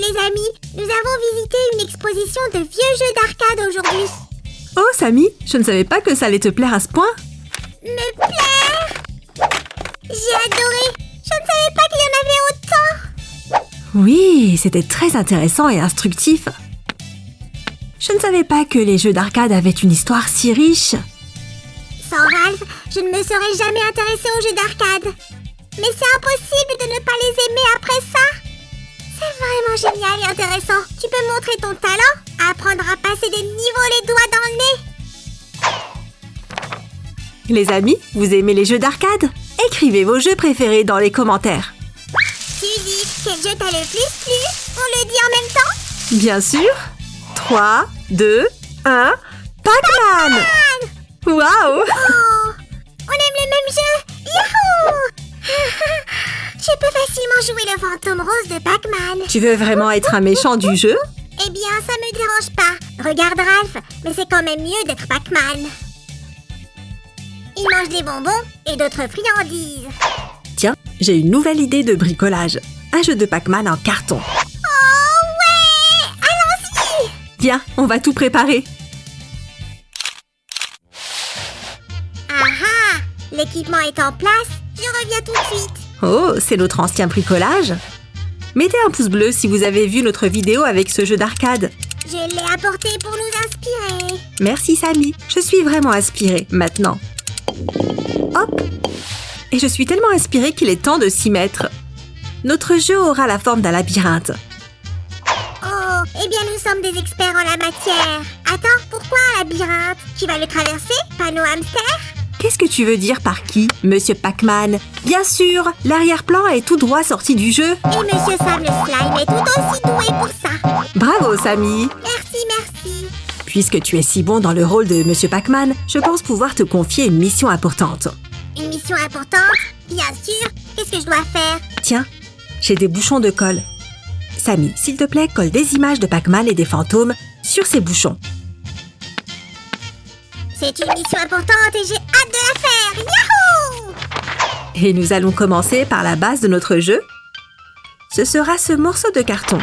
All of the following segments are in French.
les amis, nous avons visité une exposition de vieux jeux d'arcade aujourd'hui. Oh, Samy, je ne savais pas que ça allait te plaire à ce point. Me plaire? J'ai adoré. Je ne savais pas qu'il y en avait autant. Oui, c'était très intéressant et instructif. Je ne savais pas que les jeux d'arcade avaient une histoire si riche. Sans Ralph, je ne me serais jamais intéressée aux jeux d'arcade. Mais c'est impossible de ne pas les aimer après ça. C'est vraiment génial et intéressant. Tu peux montrer ton talent, apprendre à passer des niveaux les doigts dans le nez. Les amis, vous aimez les jeux d'arcade? Écrivez vos jeux préférés dans les commentaires. Suzy, quel jeu t'as le plus plu? On le dit en même temps? Bien sûr. 3, 2, 1, Pac-Man! Waouh! Oh, on aime le même jeu! Youhou! Je peux facilement jouer le fantôme rose de Pac-Man. Tu veux vraiment être un méchant du jeu? Eh bien, ça me dérange pas. Regarde Ralph, mais c'est quand même mieux d'être Pac-Man. Il mange des bonbons et d'autres friandises. Tiens, j'ai une nouvelle idée de bricolage. Un jeu de Pac-Man en carton. Oh ouais! Allons-y! Viens, on va tout préparer. Ah ah! L'équipement est en place, je reviens tout de suite. Oh, c'est notre ancien bricolage. Mettez un pouce bleu si vous avez vu notre vidéo avec ce jeu d'arcade. Je l'ai apporté pour nous inspirer. Merci Samy, je suis vraiment inspirée maintenant. Hop! Et je suis tellement inspirée qu'il est temps de s'y mettre. Notre jeu aura la forme d'un labyrinthe. Oh, eh bien nous sommes des experts en la matière. Attends, pourquoi un labyrinthe? Qui va le traverser? Pas nos hamsters? Qu'est-ce que tu veux dire par qui, Monsieur Pac-Man? Bien sûr, l'arrière-plan est tout droit sorti du jeu. Et Monsieur Sam le Slime est tout aussi doué pour ça. Bravo Samy! Merci, merci. Puisque tu es si bon dans le rôle de Monsieur Pac-Man, je pense pouvoir te confier une mission importante. Une mission importante? Bien sûr. Qu'est-ce que je dois faire? Tiens, j'ai des bouchons de colle. Samy, s'il te plaît, colle des images de Pac-Man et des fantômes sur ces bouchons. C'est une mission importante et j'ai hâte de la faire. Yahoo! Et nous allons commencer par la base de notre jeu. Ce sera ce morceau de carton.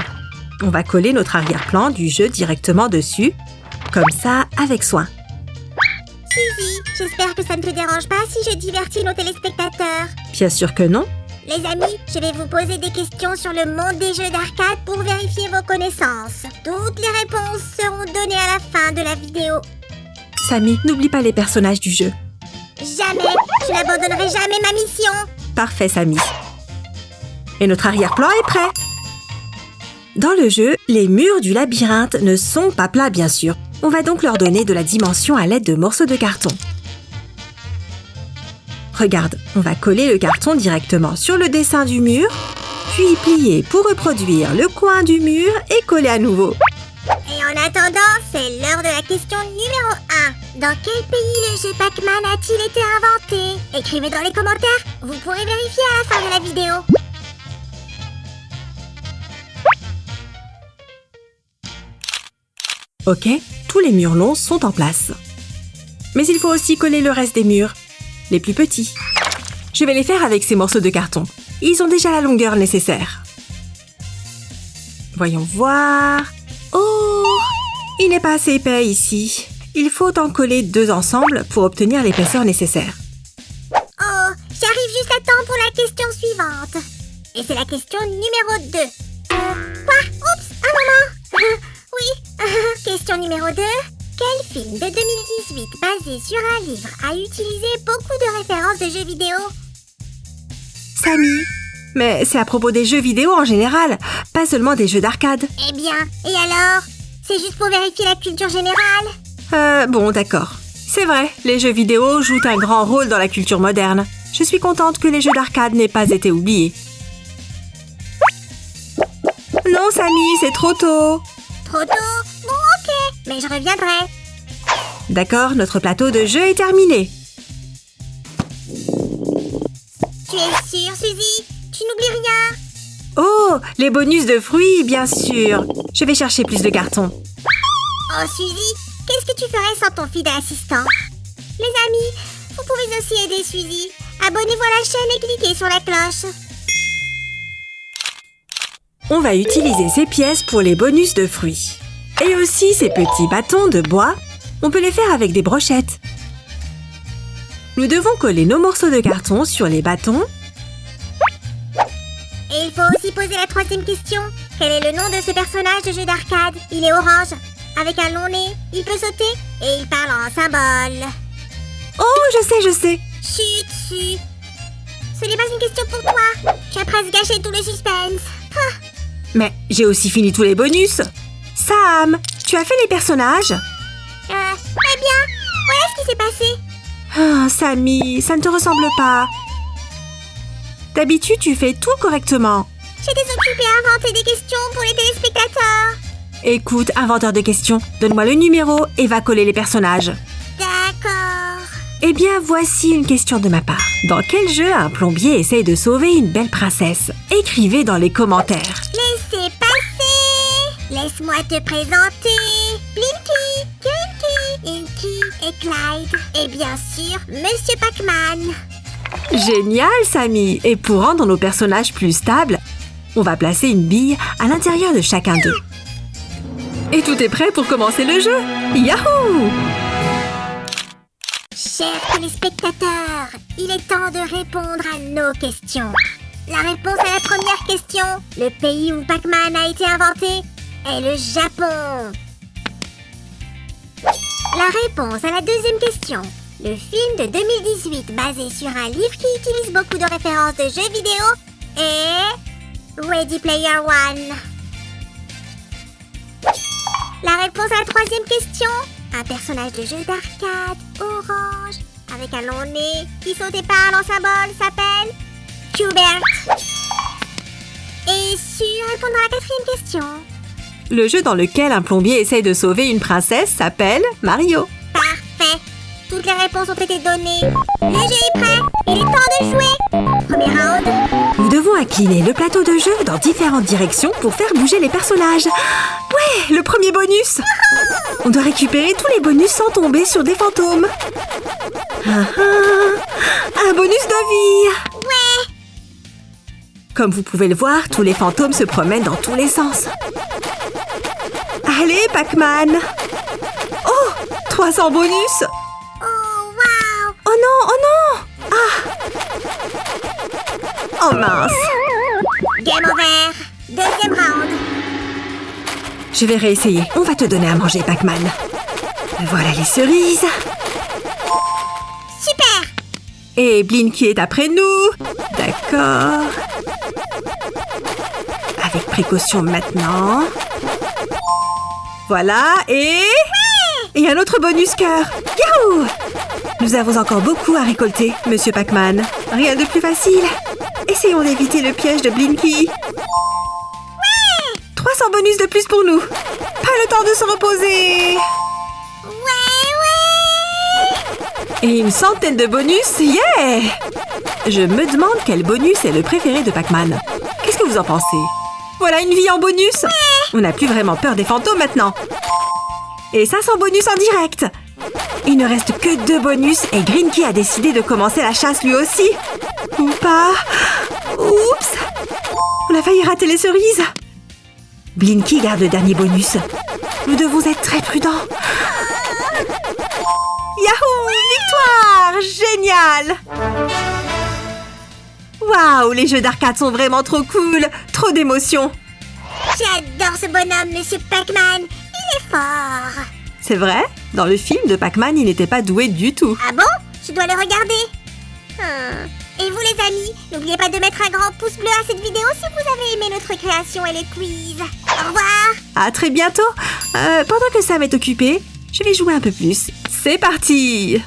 On va coller notre arrière-plan du jeu directement dessus, comme ça, avec soin. Suzy, j'espère que ça ne te dérange pas si je divertis nos téléspectateurs. Bien sûr que non. Les amis, je vais vous poser des questions sur le monde des jeux d'arcade pour vérifier vos connaissances. Toutes les réponses seront données à la fin de la vidéo. Samy, n'oublie pas les personnages du jeu. Jamais, je n'abandonnerai jamais ma mission. Parfait, Samy. Et notre arrière-plan est prêt. Dans le jeu, les murs du labyrinthe ne sont pas plats, bien sûr. On va donc leur donner de la dimension à l'aide de morceaux de carton. Regarde, on va coller le carton directement sur le dessin du mur, puis plier pour reproduire le coin du mur et coller à nouveau. Et en attendant, c'est l'heure de la question numéro 1. Dans quel pays le jeu Pac-Man a-t-il été inventé? Écrivez dans les commentaires, vous pourrez vérifier à la fin de la vidéo. Ok, tous les murs longs sont en place. Mais il faut aussi coller le reste des murs, les plus petits. Je vais les faire avec ces morceaux de carton. Ils ont déjà la longueur nécessaire. Voyons voir. Oh! Il n'est pas assez épais ici. Il faut en coller 2 ensemble pour obtenir l'épaisseur nécessaire. Oh, j'arrive juste à temps pour la question suivante. Et c'est la question numéro 2. Quoi? Oups, un moment. Oui, question numéro 2. Quel film de 2018 basé sur un livre a utilisé beaucoup de références de jeux vidéo? Samy, mais c'est à propos des jeux vidéo en général, pas seulement des jeux d'arcade. Eh bien, et alors? C'est juste pour vérifier la culture générale? Bon, d'accord. C'est vrai, les jeux vidéo jouent un grand rôle dans la culture moderne. Je suis contente que les jeux d'arcade n'aient pas été oubliés. Non, Samy, c'est trop tôt. Trop tôt? Bon, ok, mais je reviendrai. D'accord, notre plateau de jeu est terminé. Tu es sûre, Suzy? Tu n'oublies rien? Oh, les bonus de fruits, bien sûr. Je vais chercher plus de carton. Oh, Suzy, qu'est-ce que tu ferais sans ton fidèle assistant? Les amis, vous pouvez aussi aider Suzy. Abonnez-vous à la chaîne et cliquez sur la cloche. On va utiliser ces pièces pour les bonus de fruits. Et aussi ces petits bâtons de bois, on peut les faire avec des brochettes. Nous devons coller nos morceaux de carton sur les bâtons. Et il faut aussi poser la troisième question. Quel est le nom de ce personnage de jeu d'arcade? Il est orange, avec un long nez, il peut sauter et il parle en symbole. Oh, je sais. Chut, chut. Ce n'est pas une question pour toi. Tu as presque gâché tout le suspense. Ah. Mais j'ai aussi fini tous les bonus. Sam, tu as fait les personnages? Eh bien, voilà ce qui s'est passé. Ah, Sammy, ça ne te ressemble pas. D'habitude, tu fais tout correctement. J'étais occupée à inventer des questions pour les téléspectateurs. Écoute, inventeur de questions, donne-moi le numéro et va coller les personnages. D'accord. Eh bien, voici une question de ma part. Dans quel jeu un plombier essaye de sauver une belle princesse? Écrivez dans les commentaires. Laissez passer. Laisse-moi te présenter. Blinky, Grinky, Inky et Clyde. Et bien sûr, Monsieur Pac-Man. Génial, Sammy! Et pour rendre nos personnages plus stables, on va placer une bille à l'intérieur de chacun d'eux. Et tout est prêt pour commencer le jeu! Yahoo! Chers téléspectateurs, il est temps de répondre à nos questions. La réponse à la première question, le pays où Pac-Man a été inventé, est le Japon. La réponse à la deuxième question, le film de 2018 basé sur un livre qui utilise beaucoup de références de jeux vidéo est Ready Player One. La réponse à la troisième question, un personnage de jeu d'arcade orange avec un long nez qui saute et parle en symbole s'appelle Qbert. Et répondre à la quatrième question. Le jeu dans lequel un plombier essaye de sauver une princesse s'appelle Mario. Parfait. Toutes les réponses ont été données. Le jeu est prêt. Il est temps de jouer. Premier round. Nous devons incliner le plateau de jeu dans différentes directions pour faire bouger les personnages. Ouais, le premier bonus. On doit récupérer tous les bonus sans tomber sur des fantômes. Un bonus de vie. Ouais. Comme vous pouvez le voir, tous les fantômes se promènent dans tous les sens. Allez, Pac-Man. Oh, 300 bonus. Oh, wow. Oh non, oh non. Ah. Oh mince. Game over. Deuxième round. Je vais réessayer. On va te donner à manger, Pac-Man. Voilà les cerises. Super. Et Blinky est après nous. D'accord. Avec précaution maintenant. Voilà, et un autre bonus cœur. Yahoo! Nous avons encore beaucoup à récolter, Monsieur Pac-Man. Rien de plus facile. Essayons d'éviter le piège de Blinky. 300 bonus de plus pour nous. Pas le temps de se reposer. Et une centaine de bonus, yeah! Je me demande quel bonus est le préféré de Pac-Man. Qu'est-ce que vous en pensez? Voilà une vie en bonus. On n'a plus vraiment peur des fantômes maintenant. Et 500 bonus en direct. Il ne reste que 2 bonus et Grinky a décidé de commencer la chasse lui aussi. Ou pas. Oups. On a failli rater les cerises. Blinky garde le dernier bonus. Nous devons être très prudents. Yahoo! Victoire! Génial! Waouh! Les jeux d'arcade sont vraiment trop cool! Trop d'émotions! J'adore ce bonhomme, Monsieur Pac-Man. Il est fort. C'est vrai? Dans le film de Pac-Man, il n'était pas doué du tout. Ah bon? Je dois le regarder. Et vous les amis, n'oubliez pas de mettre un grand pouce bleu à cette vidéo si vous avez aimé notre création et les quiz. Au revoir! À très bientôt! Pendant que Sam est occupé, je vais jouer un peu plus. C'est parti!